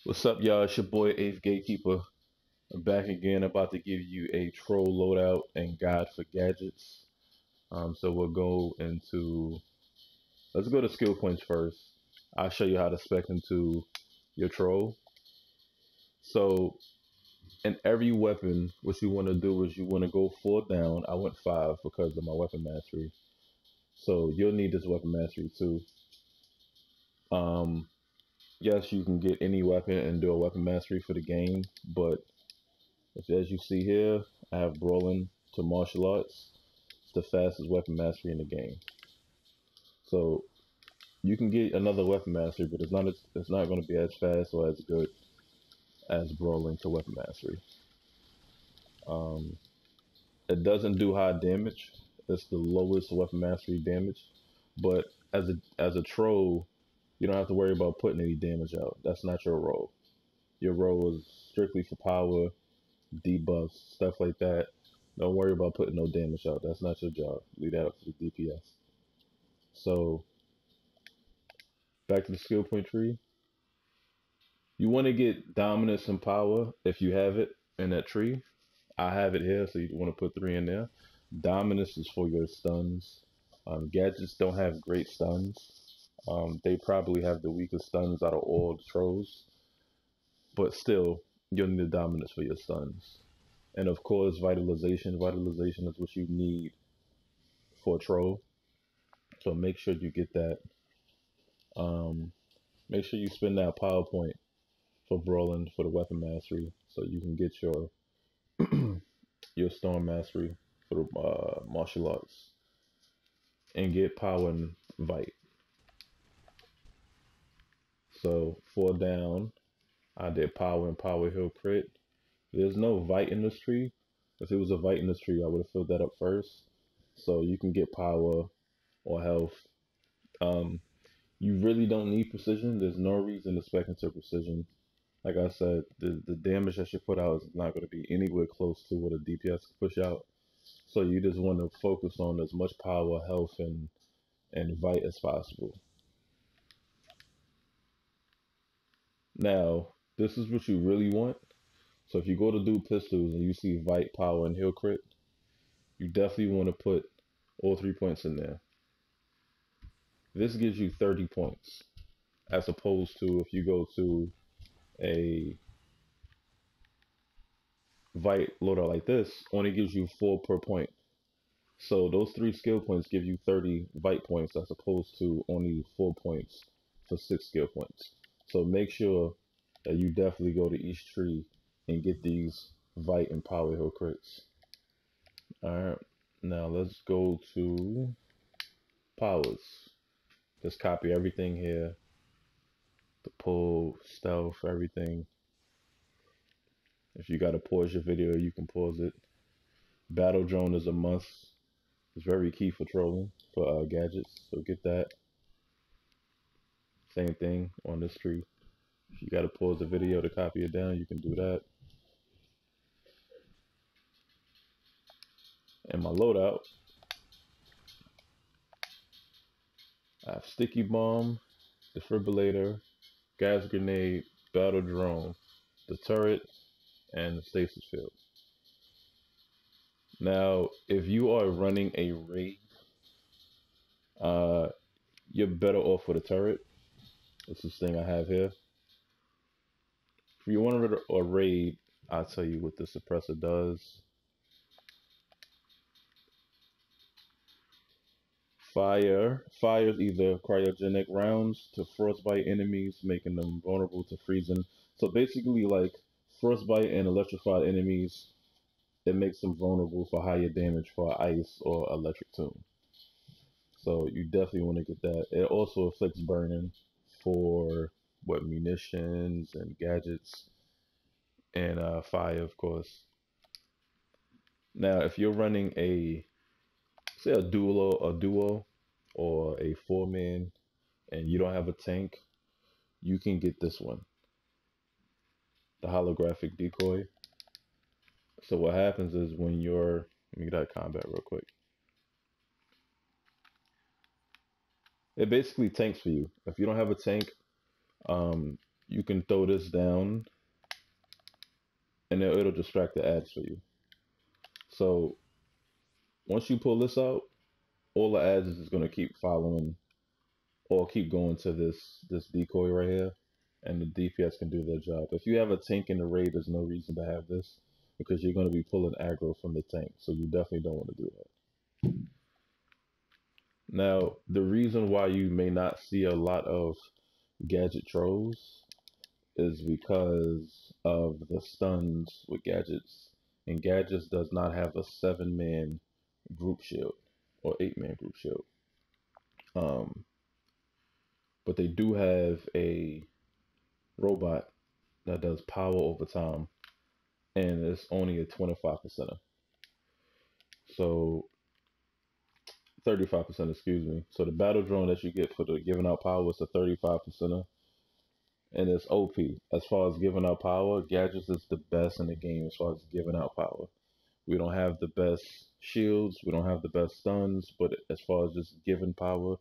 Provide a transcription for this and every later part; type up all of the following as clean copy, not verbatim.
What's up, y'all? It's your boy, 8th Gatekeeper. I'm back again, about to give you a troll loadout and guide for gadgets. So we'll go into, let's go to skill points first. I'll show you how to spec into your troll. So in every weapon, what you want to do is you want to go 4 down. I went 5 because of my weapon mastery. So you'll need this weapon mastery too. Yes, you can get any weapon and do a weapon mastery for the game, but as you see here, I have Brawling to Martial Arts. It's the fastest weapon mastery in the game. So you can get another weapon mastery, but it's not going to be as fast or as good as Brawling to weapon mastery. It doesn't do high damage. It's the lowest weapon mastery damage, but as a troll, you don't have to worry about putting any damage out. That's not your role. Your role is strictly for power, debuffs, stuff like that. Don't worry about putting no damage out. That's not your job. Leave that up to the DPS. So back to the skill point tree. You want to get dominance and power if you have it in that tree. I have it here, so you want to put 3 in there. Dominance is for your stuns. Gadgets don't have great stuns. They probably have the weakest stuns out of all the trolls. But still, you'll need the dominance for your stuns. And of course, vitalization. Vitalization is what you need for a troll. So make sure you get that. Make sure you spend that power point for Brawling for the weapon mastery, so you can get your your storm mastery for the martial arts and get power and vite. So 4 down, I did power and power heal crit. There's no vite in this tree. If it was a vite in this tree, I would have filled that up first. So you can get power or health. You really don't need precision. There's no reason to spec into precision. Like I said, the damage that you put out is not going to be anywhere close to what a DPS can push out. So you just want to focus on as much power, health, and vite as possible. Now, this is what you really want. So if you go to do pistols and you see vite, power, and heal crit, you definitely want to put all 3 points in there. This gives you 30 points, as opposed to if you go to a vite loadout like this, only gives you 4 per point. So those 3 skill points give you 30 vite points, as opposed to only 4 points for 6 skill points. So make sure that you definitely go to each tree and get these vite and power hill crits. Alright, now let's go to powers. Just copy everything here. The pull, stealth, everything. If you gotta pause your video, you can pause it. Battle drone is a must. It's very key for trolling, for gadgets, so get that. Same thing on this tree. If you gotta pause the video to copy it down, you can do that. And my loadout, I have sticky bomb, defibrillator, gas grenade, battle drone, the turret, and the stasis field. Now, if you are running a raid, you're better off with a turret. This is this thing I have here. If you want to run a raid, I'll tell you what the suppressor does. Fires either cryogenic rounds to frostbite enemies, making them vulnerable to freezing. So basically, like frostbite and electrified enemies, it makes them vulnerable for higher damage for ice or electric tomb. So you definitely want to get that. It also afflicts burning for munitions and gadgets, and fire, of course. Now, if you're running say a duo or a 4-man, and you don't have a tank, you can get this one, the holographic decoy. So what happens is when you're, let me get out of combat real quick. It basically tanks for you. If you don't have a tank, you can throw this down, and it'll distract the ads for you. So once you pull this out, all the ads is going to keep following or keep going to this decoy right here, and the DPS can do their job. If you have a tank in the raid, there's no reason to have this because you're going to be pulling aggro from the tank, so you definitely don't want to do that. Now, the reason why you may not see a lot of gadget trolls is because of the stuns with gadgets, and gadgets does not have a 7-man group shield or 8-man group shield. But they do have a robot that does power over time, and it's only a 25%er. So 35%, excuse me. So the battle drone that you get for the giving out power is a 35%er, and it's OP. As far as giving out power, gadgets is the best in the game as far as giving out power. We don't have the best shields, we don't have the best stuns, but as far as just giving power,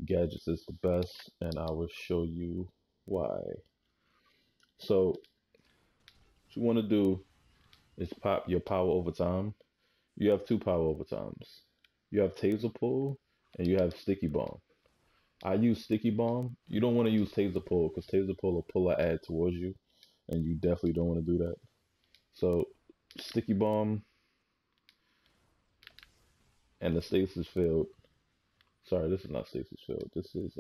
gadgets is the best, and I will show you why. So what you want to do is pop your power over time. You have 2 power over times. You have taser pull and you have sticky bomb. I use sticky bomb. You don't want to use taser pull because taser pull will pull an ad towards you, and you definitely don't want to do that. So sticky bomb and the stasis field. Sorry, this is not stasis field. This is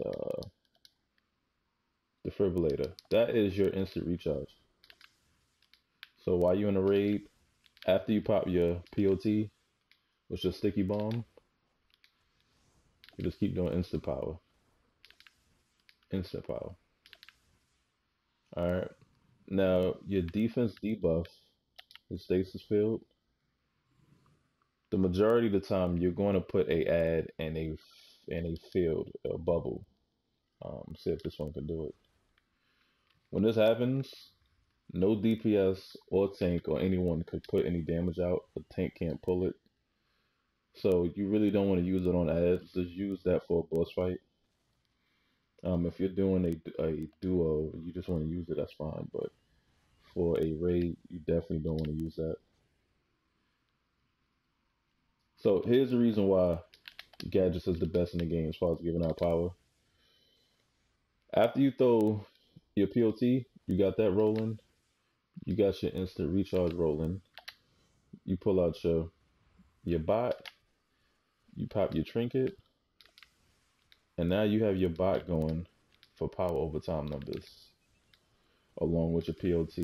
defibrillator. That is your instant recharge. So while you're in a raid, after you pop your POT, which is sticky bomb, you just keep doing instant power. Instant power. Alright. Now your defense debuff is stasis field. The majority of the time you're going to put a ad in a field, a bubble. See if this one can do it. When this happens, no DPS or tank or anyone could put any damage out. The tank can't pull it. So you really don't want to use it on ads. Just use that for a boss fight. If you're doing a duo, you just want to use it, that's fine. But for a raid, you definitely don't want to use that. So here's the reason why gadgets is the best in the game as far as giving out power. After you throw your POT, you got that rolling. You got your instant recharge rolling. You pull out your bot. You pop your trinket. And now you have your bot going for power over time numbers, along with your POT,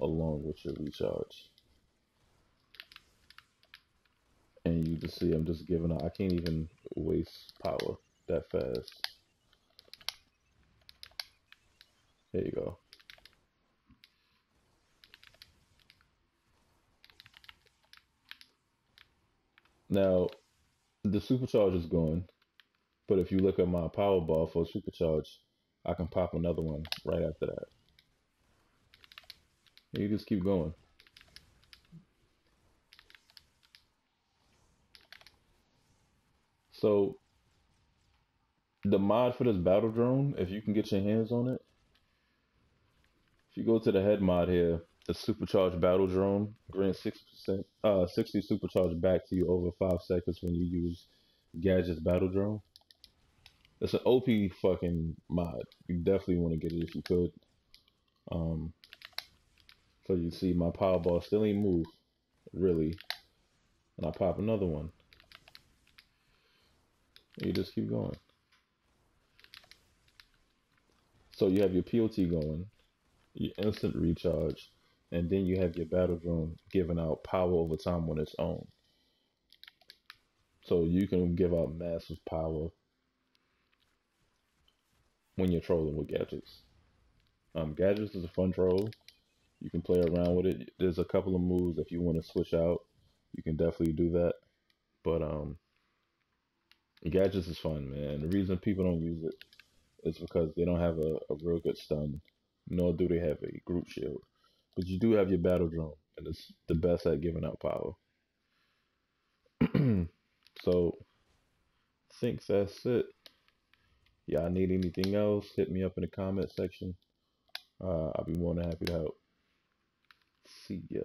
along with your recharge. And you just see I'm just giving out. I can't even waste power that fast. There you go. Now the supercharge is going. But if you look at my power bar for supercharge, I can pop another one right after that. And you just keep going. So the mod for this battle drone, if you can get your hands on it, if you go to the head mod here, the supercharged battle drone grants 60% 60 supercharge back to you over 5 seconds when you use gadgets battle drone. It's an OP fucking mod. You definitely want to get it if you could. So you see my power bar still ain't moved, really. And I pop another one. And you just keep going. So you have your POT going, your instant recharge, and then you have your battle drone giving out power over time on its own. So you can give out massive power when you're trolling with gadgets. Gadgets is a fun troll. You can play around with it. There's a couple of moves if you want to switch out. You can definitely do that. But gadgets is fun, man. The reason people don't use it is because they don't have a real good stun, nor do they have a group shield. But you do have your battle drone, and it's the best at giving out power. So I think that's it. Y'all need anything else, hit me up in the comment section. I'll be more than happy to help. See ya.